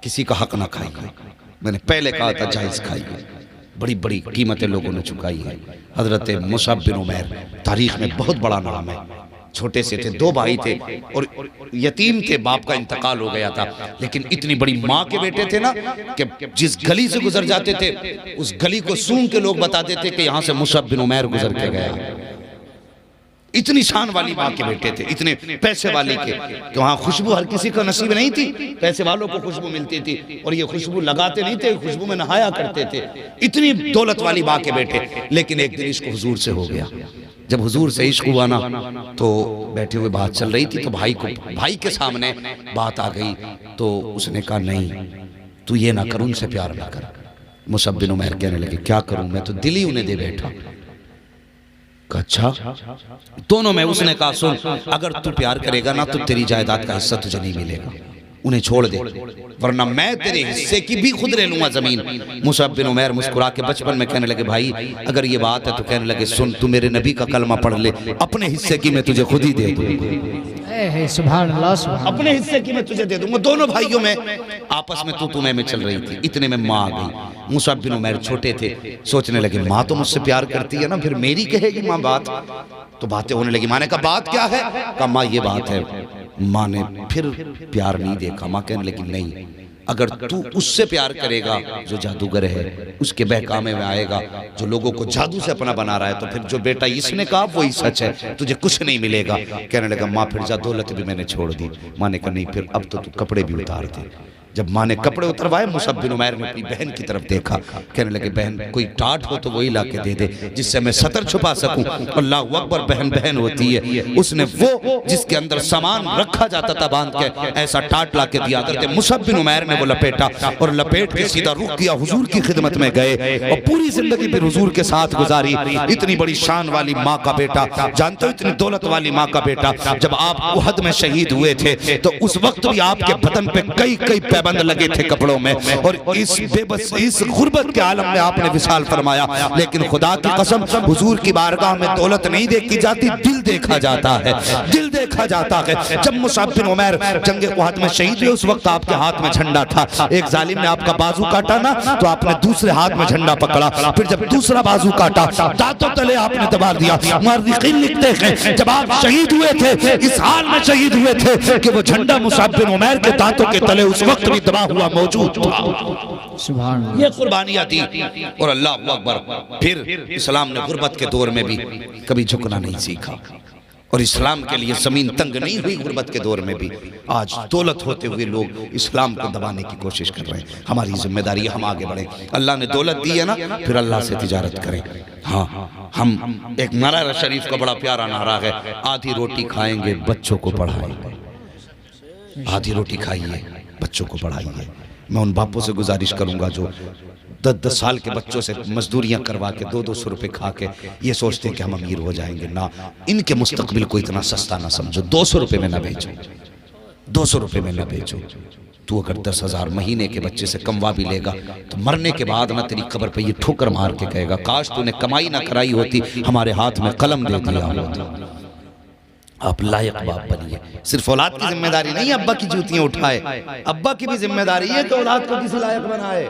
کسی کا حق نہ کھائیے. میں نے پہلے کہا تھا جائز کھائیے. بڑی بڑی قیمتیں لوگوں نے چکائی ہیں. حضرت مصعب بن عمیر تاریخ میں بہت بڑا نام ہے. چھوٹے سے تھے, 2 بھائی تھے اور یتیم تھے, باپ کا انتقال ہو گیا تھا, لیکن اتنی بڑی ماں کے بیٹے تھے نا کہ جس گلی سے گزر جاتے تھے اس گلی کو سونگ کے لوگ بتاتے تھے کہ یہاں سے مصعب بن عمیر گزر کے گیا. اتنی شان والی ماں کے بیٹے تھے, اتنے پیسے والے کے کہ وہاں خوشبو ہر کسی کا نصیب نہیں تھی. پیسے والوں کو خوشبو ملتی تھی اور یہ خوشبو لگاتے نہیں تھے, خوشبو میں نہایا کرتے تھے. اتنی دولت والی ماں کے بیٹے, لیکن ایک دن عشق حضور سے ہو گیا. جب حضور سے عشق ہوا نا تو بیٹھے ہوئے بات چل رہی تھی, تو بھائی کے سامنے بات آ گئی. تو اس نے کہا نہیں تو یہ نہ کر, ان سے پیار نہ کر. مصعب بن عمیر کہنے لگے کیا کروں, میں تو دل ہی انہیں دے بیٹھا. اچھا, دونوں میں اس نے کہا سن, اگر تو پیار کرے گا نا تو تیری جائیداد کا حصہ تجھے نہیں ملے گا, انہیں چھوڑ دے, ورنہ میں تیرے حصے کی بھی خود لے لوں گا زمین. مصعب بن عمیر مسکرا کے بچپن میں کہنے لگے بھائی اگر یہ بات ہے تو کہنے لگے سن, تو میرے نبی کا کلمہ پڑھ لے, اپنے حصے کی میں تجھے خود ہی دے دوں گا. سبحان اللہ, سبحان اللہ. اپنے حصے کی میں تجھے دے دوں گا. دونوں بھائیوں میں آپس میں تو میں چل رہی تھی. اتنے میں ماں آ گئی. مصعب بن عمیر چھوٹے تھے, سوچنے لگے ماں تو مجھ سے پیار کرتی ہے نا, پھر میری کہے گی ماں بات. تو باتیں ہونے لگی. ماں نے کہا بات کیا ہے؟ کہا ماں یہ بات ہے. ماں نے پھر پیار نہیں دیکھا. ماں کہنے لگی نہیں, اگر تو اس سے پیار کرے گا جو جادوگر ہے, اس کے بہکامے میں آئے گا, جو لوگوں کو جادو سے اپنا بنا رہا ہے, تو پھر جو بیٹا اس نے کہا وہی سچ ہے, تجھے کچھ نہیں ملے گا. کہنے لگا ماں پھر جا, دولت بھی میں نے چھوڑ دی. ماں نے کہا نہیں, پھر اب تو کپڑے بھی اتار دے. جب ماں نے کپڑے اتروائے, مصعب بن عمیر نے اپنی بہن کی طرف دیکھا. کہنے لگے بہن کوئی ٹاٹ ہو تو وہی لا کے دے دے جس سے میں ستر چھپا سکوں. اللہ اکبر, بہن ہوتی ہے. اس نے وہ جس کے اندر سامان رکھا جاتا تھا باندھ کے, ایسا ٹاٹ لا کے دیا کرتے. مصعب بن عمیر نے وہ لپیٹا اور لپیٹ کے سیدھا رخ کیا, حضور کی خدمت میں گئے اور پوری زندگی پھر حضور کے ساتھ گزاری. اتنی بڑی شان والی ماں کا بیٹا, جانتے ہو اتنی دولت والی ماں کا بیٹا, جب آپ احد میں شہید ہوئے تھے تو اس وقت بھی آپ کے بدن پہ کئی بند لگے تھے کپڑوں میں, اور اس غربت کے عالم میں آپ نے وصال فرمایا. لیکن خدا کی قسم حضور کی بارگاہ میں دولت نہیں دیکھی جاتی, دل دیکھا جاتا ہے, دل دیکھا جاتا ہے. جب مصعب بن عمیر جنگ احد میں شہید ہوئے, اس وقت آپ کے ہاتھ میں جھنڈا تھا. ایک ظالم نے آپ کا بازو کاٹا نا, تو آپ نے دوسرے ہاتھ میں جھنڈا پکڑا. پھر جب دوسرا بازو کاٹا, دانتوں تلے آپ نے دبا دیا. مورخین لکھتے ہیں جب آپ شہید ہوئے تھے, اس حال میں شہید ہوئے تھے کہ وہ جھنڈا مصعب بن عمیر کے دانتوں کے تلے اس وقت بھی دبا ہوا موجود تھا. یہ قربانیاں تھی. اور اللہ اکبر, پھر اسلام نے غربت کے دور میں بھی کبھی جھکنا نہیں سیکھا, اور اسلام کے لیے زمین تنگ نہیں ہوئی غربت کے دور میں بھی. آج دولت ہوتے ہوئے لوگ اسلام کو دبانے کی کوشش کر رہے ہیں. ہماری ذمہ داری ہے ہم آگے بڑھیں. اللہ نے دولت دی ہے نا, پھر اللہ سے تجارت کریں. ہاں, ہم ایک نعرہ شریف کا بڑا پیارا نعرہ ہے, آدھی روٹی کھائیں گے بچوں کو پڑھائیں گے. آدھی روٹی کھائیے بچوں کو پڑھائیے. میں ان باپوں سے گزارش کروں گا جو 10 سال کے بچوں سے مزدوریاں کروا کے 200 روپے کھا کے یہ سوچتے ہیں کہ ہم امیر ہو جائیں گے. نہ, ان کے مستقبل کو اتنا سستا نہ سمجھو. 200 روپے میں نہ بیچو, 200 روپے میں نہ بیچو. تو اگر 10,000 مہینے کے بچے سے کموا بھی لے گا تو مرنے کے بعد نہ تیری قبر پہ یہ ٹھوکر مار کے کہے گا کاش تو نے کمائی نہ کرائی ہوتی, ہمارے ہاتھ میں قلم دے دیا ہوتا. آپ لائق باپ بنیے. صرف اولاد کی ذمہ داری نہیں ابا کی جوتیاں اٹھائے, ابا کی بھی ذمہ داری ہے کہ اولاد کو کسی لائق بنائے.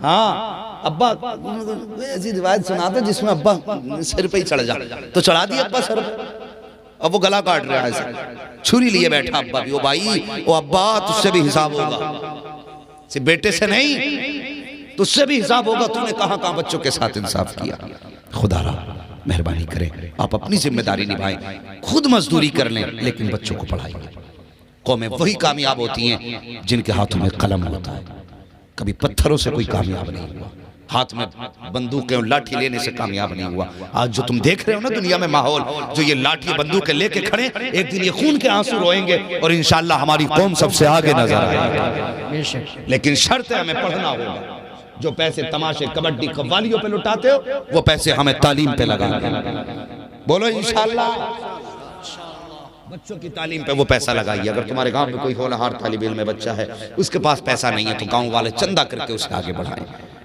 ہاں, ابا ایسی روایت سناتا جس میں ابا سر پہ ہی چڑھ جا, تو چڑھا دیا ابا سر پہ, اب وہ گلا کاٹ رہا ہے, چھری لیے بیٹھا ابا بھی. او بھائی, او ابا تجھ سے بھی حساب ہوگا, صرف بیٹے سے نہیں, تجھ سے بھی حساب ہوگا. تو نے کہاں بچوں کے ساتھ انصاف کیا. خدا رہا مہربانی کریں, آپ اپنی ذمہ داری نبھائیں, خود مزدوری کر لیں لیکن بچوں کو پڑھائیں. قومیں وہی کامیاب ہوتی ہیں جن کے ہاتھوں میں قلم ہوتا ہے. کبھی پتھروں سے کوئی کامیاب نہیں ہوا, ہاتھ میں بندوقیں اور لاٹھی لینے سے کامیاب نہیں ہوا. آج جو تم دیکھ رہے ہو نا دنیا میں ماحول, جو یہ لاٹھی بندوقیں لے کے کھڑے, ایک دن یہ خون کے آنسو روئیں گے اور انشاءاللہ ہماری قوم سب سے آگے نظر آئے گی. لیکن شرط ہے ہمیں پڑھنا ہوگا. جو پیسے تماشے کبڈی قوالیوں پہ لٹاتے ہو, وہ پیسے ہمیں تعلیم پہ لگانا. بولو انشاءاللہ, بچوں کی تعلیم پہ وہ پیسہ لگائیے. اگر تمہارے گاؤں میں کوئی ہونہار طالب علم بچہ ہے, اس کے پاس پیسہ نہیں ہے, تو گاؤں والے چندہ کر کے اسے آگے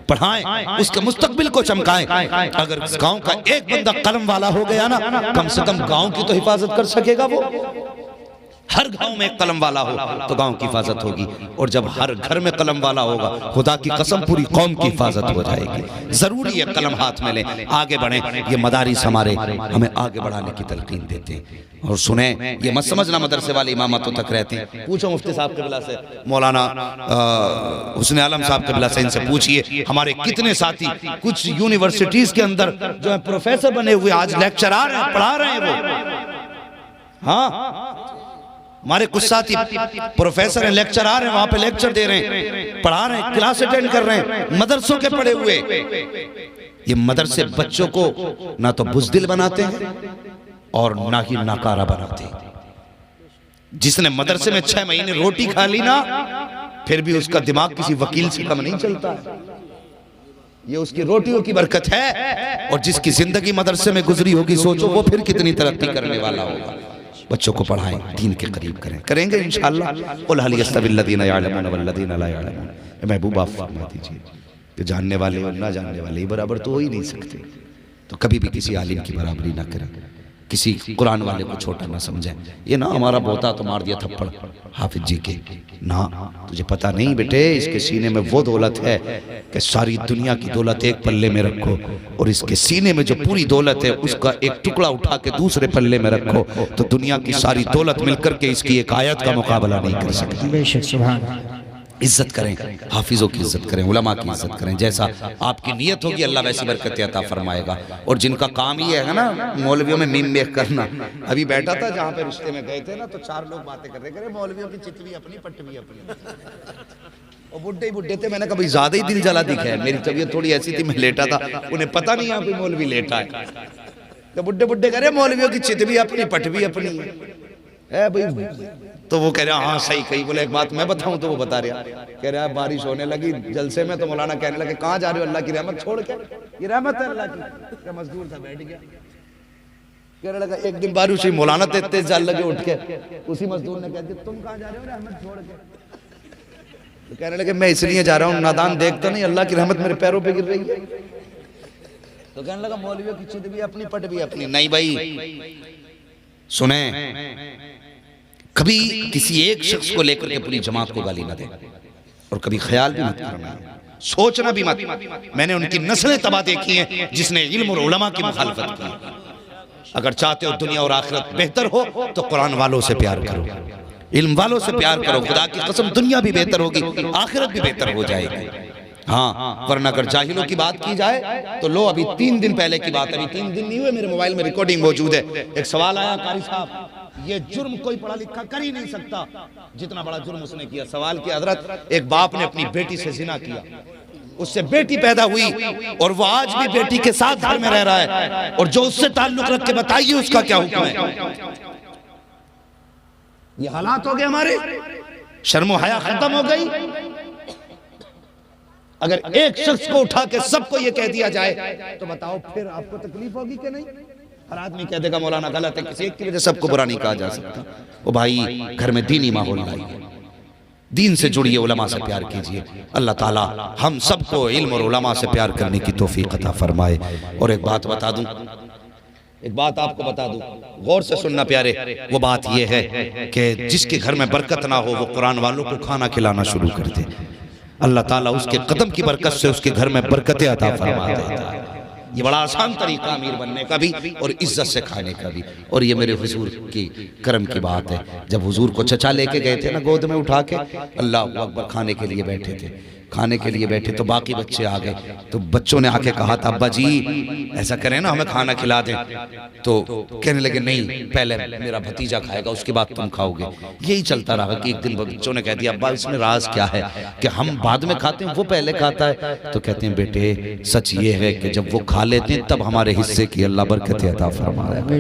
پڑھائیں, اس کے مستقبل کو چمکائیں. اگر اس گاؤں کا ایک بندہ قلم والا ہو گیا نا, کم سے کم گاؤں کی تو حفاظت کر سکے گا وہ. ہر گاؤں میں ایک قلم والا ہو تو گاؤں کی حفاظت ہوگی، اور جب ہر گھر میں قلم والا ہوگا خدا کی قسم پوری قوم کی حفاظت ہو جائے گی۔ ضروری ہے قلم ہاتھ میں لیں، آگے بڑھیں۔ یہ مدارس ہمارے ہمیں آگے بڑھانے کی تلقین دیتے ہیں۔ اور سنیں، یہ مت سمجھنا مدرسے والے امامتوں تک رہتے ہیں۔ پوچھو مفتی صاحب قبلہ سے، مولانا حسن عالم صاحب قبلہ سے، ان سے پوچھئے ہمارے کتنے ساتھی کچھ یونیورسٹیز کے اندر جو ہیں پروفیسر بنے ہوئے آج لیکچر آ رہے ہیں، پڑھا رہے ہیں وہ۔ ہاں، ہمارے کچھ ساتھی پروفیسر ہیں، لیکچر آ رہے ہیں، وہاں پہ لیکچر دے رہے ہیں، پڑھا رہے ہیں، کلاس اٹینڈ کر رہے ہیں، مدرسوں کے پڑھے ہوئے۔ یہ مدرسے بچوں کو نہ تو بزدل بناتے ہیں اور نہ ہی ناکارہ بناتے ہیں۔ جس نے مدرسے میں 6 مہینے روٹی کھا لی نا، پھر بھی اس کا دماغ کسی وکیل سے کم نہیں چلتا۔ یہ اس کی روٹیوں کی برکت ہے، اور جس کی زندگی مدرسے میں گزری ہوگی سوچو وہ پھر کتنی ترقی کرنے والا ہوگا۔ بچوں کو پڑھائیں، دین کے قریب کریں گے انشاءاللہ۔ قُلْ هَلْ يَسْتَوِي الَّذِينَ يَعْلَمُونَ وَالَّذِينَ لَا يَعْلَمُونَ۔ اے محبوب آپ فرما دیجئے کہ جاننے والے اور نہ جاننے والے برابر تو ہو ہی نہیں سکتے، تو کبھی بھی کسی عالم کی برابری نہ کریں، کسی قرآن والے کو چھوٹا نہ سمجھیں۔ یہ نہ ہمارا بہتا تو مار دیا تھپڑ حافظ جی کے، نہ تجھے پتہ نہیں بیٹے اس کے سینے میں وہ دولت ہے کہ ساری دنیا کی دولت ایک پلے میں رکھو، اور اس کے سینے میں جو پوری دولت ہے اس کا ایک ٹکڑا اٹھا کے دوسرے پلے میں رکھو تو دنیا کی ساری دولت مل کر کے اس کی ایک آیت کا مقابلہ نہیں کر سکتی۔ بے شک، سبحان عزت کریں، حافظوں کی عزت کریں، علماء کی عزت کریں، جیسا آپ کی نیت ہوگی اللہ ویسی برکت عطا فرمائے گا۔ اور جن کا کام یہ ہے نا مولویوں میں میم بیک کرنا، ابھی بیٹھا تھا جہاں پہ رشتے میں گئے تھے نا تو 4 لوگ باتیں کر رہے کرے مولویوں کی چتوی اپنی پٹوی اپنی، اور بڈھے ہی بڈھے تھے۔ میں نے کہا بھئی زیادہ ہی دل جلا دکھا ہے، میری طبیعت تھوڑی ایسی تھی میں لیٹا تھا، انہیں پتہ نہیں یہاں کوئی مولوی لیٹا ہے، کہ بڈھے بڈھے کہہ رہے مولویوں کی چتوی اپنی پٹوی اپنی ہے بھئی۔ تو وہ کہہ رہا ہاں صحیح کہی، بولے ایک بات میں بتاؤں، تو وہ بتا رہا کہہ رہا بارش ہونے لگی جلسے میں تو مولانا کہنے لگے کہاں جا رہے ہو اللہ کی رحمت چھوڑ کے، یہ رحمت ہے اللہ کی، کہ مزدور تھا بیٹھ گیا، کہنے لگا ایک دن بارش ہوئی مولانا تیز جال لگے اٹھ کے، اسی مزدور نے کہہ دیا تم کہاں جا رہے ہو رحمت چھوڑ کے، تو کہنے لگے میں اس لیے جا رہا ہوں نادان دیکھتا نہیں اللہ کی رحمت میرے پیروں پہ گر رہی ہے، تو کہنے لگا مولویوں کی چت بھی اپنی پٹ بھی اپنی۔ نہیں بھائی سنیں، کبھی کسی ایک شخص کو لے کر کے پوری جماعت کو گالی نہ دیں، اور کبھی خیال بھی مت کرنا ہے، سوچنا بھی مت۔ میں نے ان کی نسلیں تباہ دیکھی ہیں جس نے علم اور علماء کی مخالفت کی۔ اگر چاہتے ہو دنیا اور آخرت بہتر ہو تو قرآن والوں سے پیار کرو، علم والوں سے پیار کرو، خدا کی قسم دنیا بھی بہتر ہوگی، آخرت بھی بہتر ہو جائے گی۔ ہاں ورنہ اگر جاہلوں کی بات کی جائے تو لو ابھی 3 دن پہلے کی بات ہے، ابھی 3 دن نہیں ہوئے، میرے موبائل میں ریکارڈنگ موجود ہے۔ ایک سوال آیا قاری صاحب یہ جرم کوئی پڑھا لکھا کر ہی نہیں سکتا جتنا بڑا جرم اس نے کیا۔ سوال کیا حضرت ایک باپ نے اپنی بیٹی سے زنا کیا، اس سے بیٹی پیدا ہوئی اور وہ آج بھی بیٹی کے ساتھ گھر میں رہ رہا ہے، اور جو اس سے تعلق رکھ کے بتائیے اس کا کیا حکم ہے؟ یہ حالات ہو گئے ہمارے، شرم و حیا ختم ہو گئی۔ اگر ایک شخص کو اٹھا کے سب کو یہ کہہ دیا جائے تو بتاؤ پھر آپ کو تکلیف ہوگی کہ نہیں؟ ہر آدمی کہہ دے گا مولانا غلط ہے، کسی ایک کی وجہ سب کو برا نہیں کہا جا سکتا۔ وہ بھائی گھر میں دینی ماحول لائیے، دین سے جڑیے، علماء سے پیار کیجئے۔ اللہ تعالی ہم سب کو علم اور علماء سے پیار کرنے کی توفیق عطا فرمائے۔ اور ایک بات بتا دوں، ایک بات آپ کو بتا دوں، غور سے سننا پیارے، وہ بات یہ ہے کہ جس کے گھر میں برکت نہ ہو وہ قرآن والوں کو کھانا کھلانا شروع کر دے، اللہ تعالیٰ اس کے قدم کی برکت سے اس کے گھر میں برکتیں عطا فرما دیتا ہے۔ یہ بڑا آسان طریقہ امیر بننے کا بھی اور عزت سے کھانے کا بھی۔ اور یہ میرے حضور کی کرم کی بات ہے، جب حضور کو چچا لے کے گئے تھے نا گود میں اٹھا کے، اللہ اکبر کھانے کے لیے بیٹھے تھے، کھانے کے لیے بیٹھے تو باقی بچے آ گئے، تو بچوں نے آ کے کہا تھا ابا جی ایسا کریں نا ہمیں کھانا کھلا دیں، تو کہنے لگے نہیں پہلے میرا بھتیجا کھائے گا اس کے بعد تم کھاؤ گے۔ یہی چلتا رہا کہ ایک دن بچوں نے کہہ دیا ابا اس میں راز کیا ہے کہ ہم بعد میں کھاتے ہیں وہ پہلے کھاتا ہے؟ تو کہتے ہیں بیٹے سچ یہ ہے کہ جب وہ کھا لیتے ہیں تب ہمارے حصے کی اللہ برکت عطا فرماتا ہے۔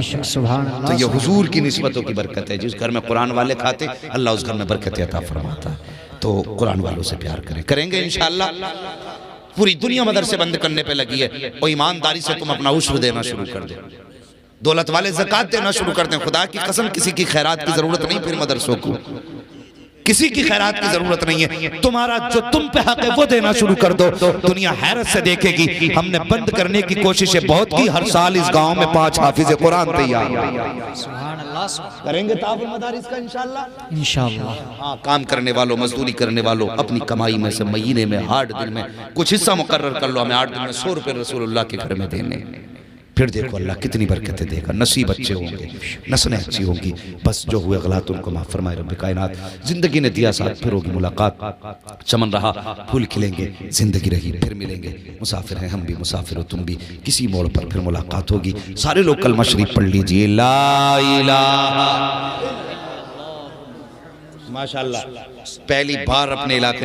تو یہ حضور کی نسبتوں کی برکت ہے، جس گھر میں قرآن والے کھاتے اللہ اس گھر میں برکت عطا فرماتا ہے۔ تو قرآن والوں سے پیار کریں گے انشاءاللہ۔ پوری دنیا مدرسے بند کرنے پہ لگی ہے، اور ایمانداری سے تم اپنا عشر دینا شروع کر دیں، دولت والے زکوٰۃ دینا شروع کر دیں۔ خدا کی قسم کسی کی خیرات کی ضرورت نہیں پھر مدرسوں کو، کسی کی خیرات کی ضرورت نہیں ہے، تمہارا جو تم پہ حق ہے وہ دینا شروع کر دو، دنیا حیرت سے دیکھے گی۔ ہم نے بند کرنے کی کوششیں بہت کی، ہر سال اس گاؤں میں 5 حافظ قرآن تیار سبحان اللہ کریں گے تحفظ المدارس کا انشاءاللہ۔ انشاءاللہ ہاں، کام کرنے والوں، مزدوری کرنے والوں، اپنی کمائی میں سے مہینے میں 8 دن میں کچھ حصہ مقرر کر لو، ہمیں 8 دن میں 100 روپے رسول اللہ کے گھر میں دینے، پھر دیکھو اللہ کتنی برکتیں دے گا، نصیب اچھے ہوں گے، نسلیں اچھی ہوں گی، بس جو ہوئے غلط ان کو معاف فرمائے رب کائنات۔ زندگی نے دیا ساتھ، پھر ہوگی ملاقات، چمن رہا پھول کھلیں گے، زندگی رہی پھر ملیں گے، مسافر ہیں ہم بھی، مسافر ہو تم بھی، کسی موڑ پر پھر ملاقات ہوگی۔ سارے لوگ کلمہ شریف پڑھ لیجئے، لا الہ، ماشاءاللہ پہلی بار اپنے علاقے